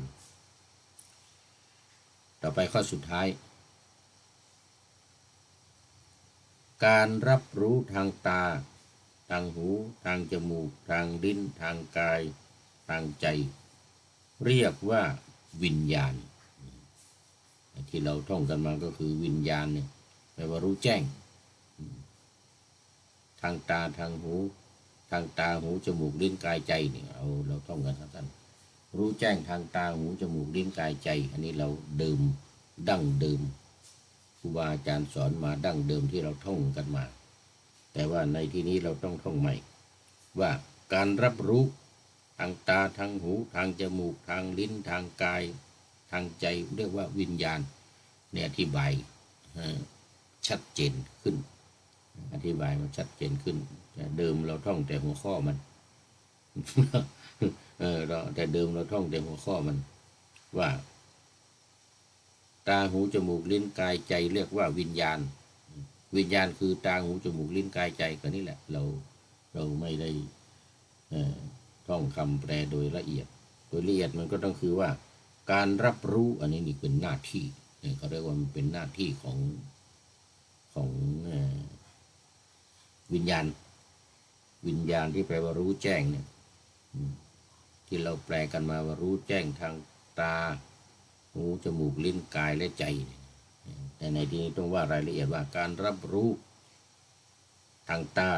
ต่อไปข้อสุดท้ายการรับรู้ทางตาทางหูทางจมูกทางลิ้นทางกายทางใจเรียกว่าวิญญาณที่เราท่องกันมาก็คือวิญญาณเนี่ยแปลว่ารู้แจ้งทางตาทางหูทางตาหูจมูกลิ้นกายใจเนี่ยเราท่องกันครับท่านรู้แจ้งทางตาหูจมูกลิ้นกายใจอันนี้เราดั้งเดิมครูบาอาจารย์สอนมาดั้งเดิมที่เราท่องกันมาแต่ว่าในที่นี้เราต้องท่องใหม่ว่าการรับรู้ทางตาทางหูทางจมูกทางลิ้นทางกายทางใจเรียกว่าวิญญาณเนี่ยอธิบายชัดเจนขึ้นอธิบายมันชัดเจนขึ้นแต่เดิมเราท่องแต่หัวข้อมัน แต่เดิมเราท่องแต่หัวข้อมันว่าตาหูจมูกลิ้นกายใจเรียกว่าวิญญาณวิญญาณคือตาหูจมูกลิ้นกายใจก็นี่แหละเราไม่ได้ท่องคำแปลโดยละเอียดมันก็ต้องคือว่าการรับรู้อันนี้นี่เป็นหน้าที่เขาเรียกว่ามันเป็นหน้าที่ของวิญญาณที่แปลว่ารู้แจ้งเนี่ยที่เราแปลกันมาว่ารู้แจ้งทางตาหูจมูกลิ้นกายและใจแต่ในที่นี้ต้องว่ารายละเอียดว่าการรับรู้ทางตา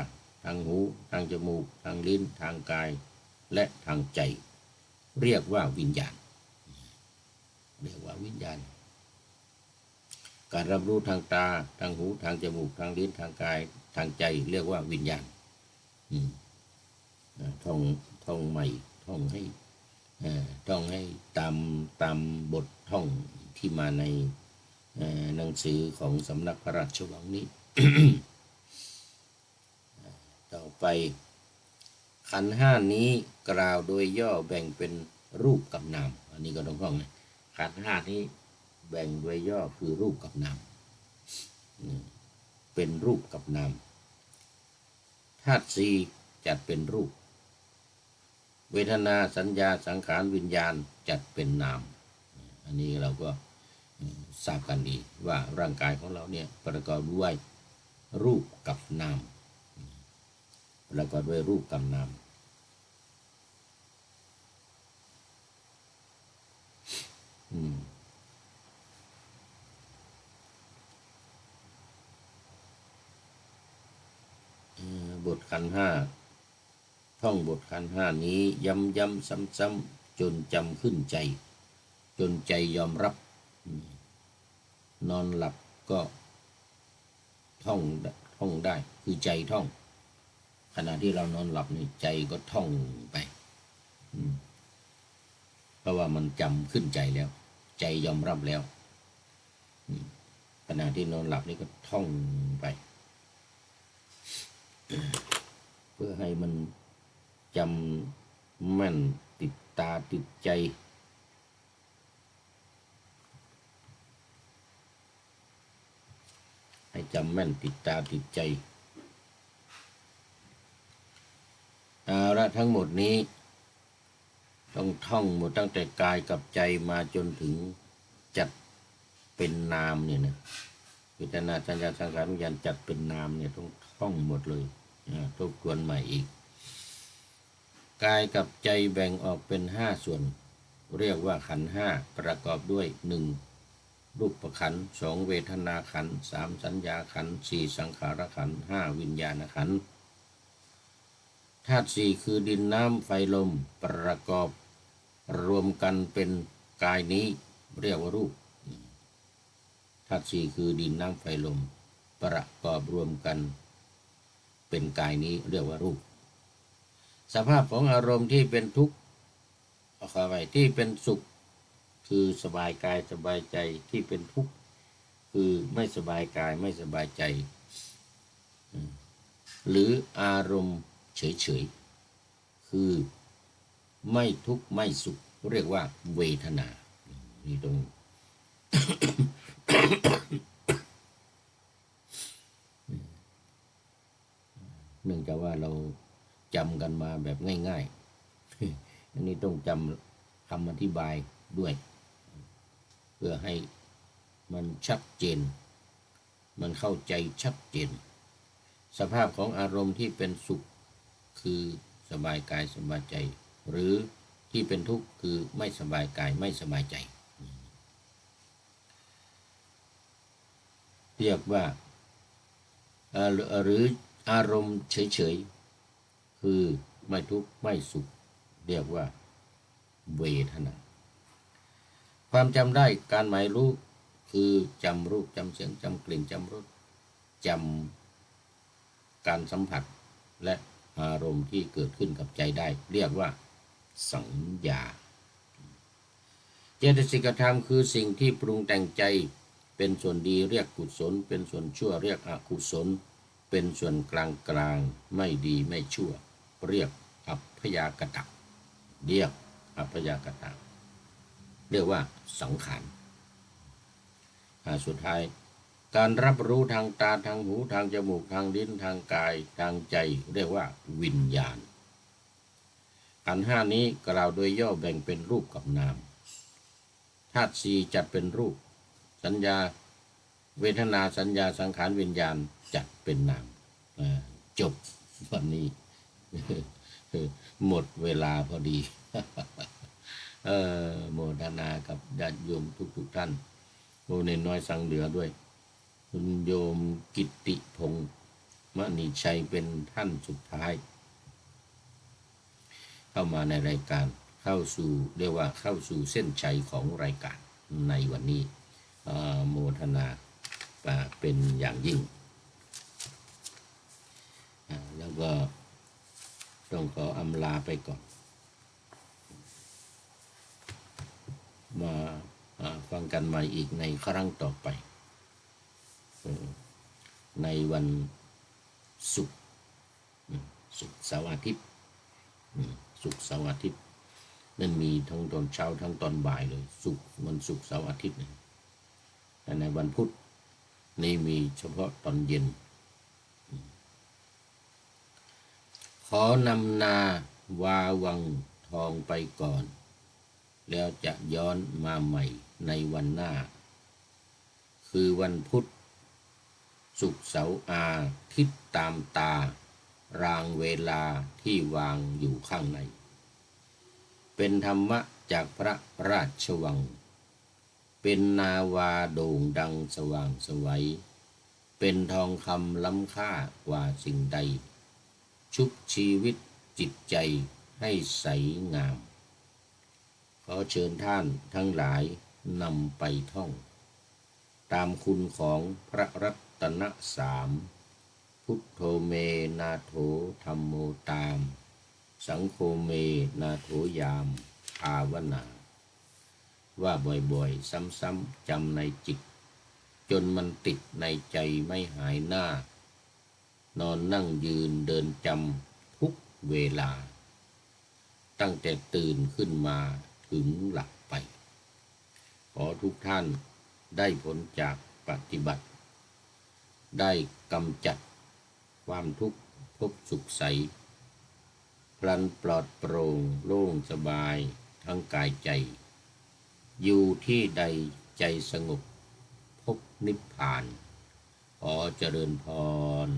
ทางหูทางจมูกทางลิ้นทางกายและทางใจเรียกว่าวิญญาณการรับรู้ทางตาทางหูทางจมูกทางลิ้นทางกายทางใจเรียกว่าวิญญาณท่องใหม่ท่องให้ตามบทท่องที่มาในหนังสือของสำนักพระราชวังนี้ ต่อไป ขันธ์ห้านี้กล่าวโดยย่อแบ่งเป็นรูปกับนามอันนี้ก็ต้องท่องนะขันธ์ห้านี้แบ่งโดยย่อคือรูปกับนามเป็นรูปกับนามธาตุสี่จัดเป็นรูปเวทนาสัญญาสังขารวิญญาณจัดเป็นนามอันนี้เราก็ทราบกันดีว่าร่างกายของเราเนี่ยประกอบด้วยรูปกับนามประกอบด้วยรูปกับนามบทขันธ์ห้าท่องบทขันธ์ห้านี้ย้ำซ้ำๆจนจำขึ้นใจจนใจยอมรับนอนหลับก็ท่องได้คือใจท่องขณะที่เรานอนหลับนี่ใจก็ท่องไปเพราะว่ามันจำขึ้นใจแล้วใจยอมรับแล้วขณะที่นอนหลับนี่ก็ท่องไปเพื่อให้มันจำแม่นติดตาติดใจให้จำแม่นติดตาติดใจเอาละทั้งหมดนี้ต้องท่องหมดตั้งแต่กายกับใจมาจนถึงจัดเป็นนามเนี่ยนะเวทนาสัญญาสังขารวิญญาณจัดเป็นนามเนี่ยต้องท่องหมดเลยทบทวนใหม่อีกกายกับใจแบ่งออกเป็นห้าส่วนเรียกว่าขันธ์ห้าประกอบด้วยหนึ่งรูปขันธ์สองเวทนาขันธ์สามสัญญาขันธ์สี่สังขารขันธ์ห้าวิญญาณขันธ์ธาตุสี่คือดินน้ำไฟลมประกอบรวมกันเป็นกายนี้เรียกว่ารูปธาตุสี่คือดินน้ำไฟลมประกอบรวมกันเป็นกายนี้เรียกว่ารูปสภาพของอารมณ์ที่เป็นทุกข์ขอไปที่เป็นสุขคือสบายกายสบายใจที่เป็นทุกข์คือไม่สบายกายไม่สบายใจหรืออารมณ์เฉยๆคือไม่ทุกข์ไม่สุขเรียกว่าเวทนานี่ตรง เนื่องจากว่าเราจำกันมาแบบง่ายๆอันนี้ต้องจำคำอธิบายด้วยเพื่อให้มันชัดเจนมันเข้าใจชัดเจนสภาพของอารมณ์ที่เป็นสุขคือสบายกายสบายใจหรือที่เป็นทุกข์คือไม่สบายกายไม่สบายใจเรียกว่าหรืออารมณ์เฉยๆคือไม่ทุกข์ไม่สุขเรียกว่าเวทนาความจำได้การหมายรู้คือจำรูปจำเสียงจำกลิ่นจำรสจำการสัมผัสและอารมณ์ที่เกิดขึ้นกับใจได้เรียกว่าสัญญาเจตสิกธรรมคือสิ่งที่ปรุงแต่งใจเป็นส่วนดีเรียกกุศลเป็นส่วนชั่วเรียกอกุศลเป็นส่วนกลางไม่ดีไม่ชั่วเรียกอัพพยากตะเรียกอัพพยากตะเรียกว่าสังขารสุดท้ายการรับรู้ทางตาทางหูทางจมูกทางลิ้นทางกายทางใจเรียกว่าวิญญาณขันธ์ห้านี้กล่าวโดยย่อแบ่งเป็นรูปกับนามธาตุสี่จัดเป็นรูปสัญญาเวทนาสัญญาสังขารวิญญาณจัดเป็นนามจบวันนี้ หมดเวลาพอดี โมทนากับญาติโยมทุกท่านโมเนน้อยสังเหลือด้วยคุณโยมกิตติพงษ์มณีชัยเป็นท่านสุดท้ายเข้ามาในรายการเรียกว่าเข้าสู่เส้นชัยของรายการในวันนี้โมทนาเป็นอย่างยิ่งแล้วก็ต้องขออำลาไปก่อนมาฟังกันใหม่อีกในครั้งต่อไปในวันศุกร์เสาร์อาทิตย์ ศุกร์เสาร์อาทิตย์นั่นมีทั้งตอนเช้าทั้งตอนบ่ายเลยวันศุกร์เสาร์อาทิตย์เนี่ยแต่ในวันพุธนี่มีเฉพาะตอนเย็น ขอนำนาวาวังทองไปก่อน แล้วจะย้อนมาใหม่ในวันหน้า คือวันพุธศุกร์เสาร์อาทิตย์ตามตารางเวลาที่วางอยู่ข้างใน เป็นธรรมะจากพระราชวัง เป็นนาวาโด่งดังสว่างไสวเป็นทองคำล้ำค่ากว่าสิ่งใด ชุบชีวิตจิตใจให้ใสงาม ขอเชิญท่านทั้งหลายนำไปท่อง ตามคุณของพระรัตนสามพุทโธเมนาโถธัมโมตาม สังโฆเมนาโถยามภาวนา ว่าบ่อยๆซ้ำๆจำในจิต จนมันติดในใจไม่หายหน้า นอนนั่งยืนเดินจำทุกเวลา ตั้งแต่ตื่นขึ้นมาถึงหลับไป ขอทุกท่านได้ผลจากปฏิบัติ ได้กำจัดความทุกข์พบสุขใส พลันปลอดโปร่งโล่งสบายทั้งกายใจ อยู่ที่ใดใจสงบพบนิพพาน ขอเจริญพร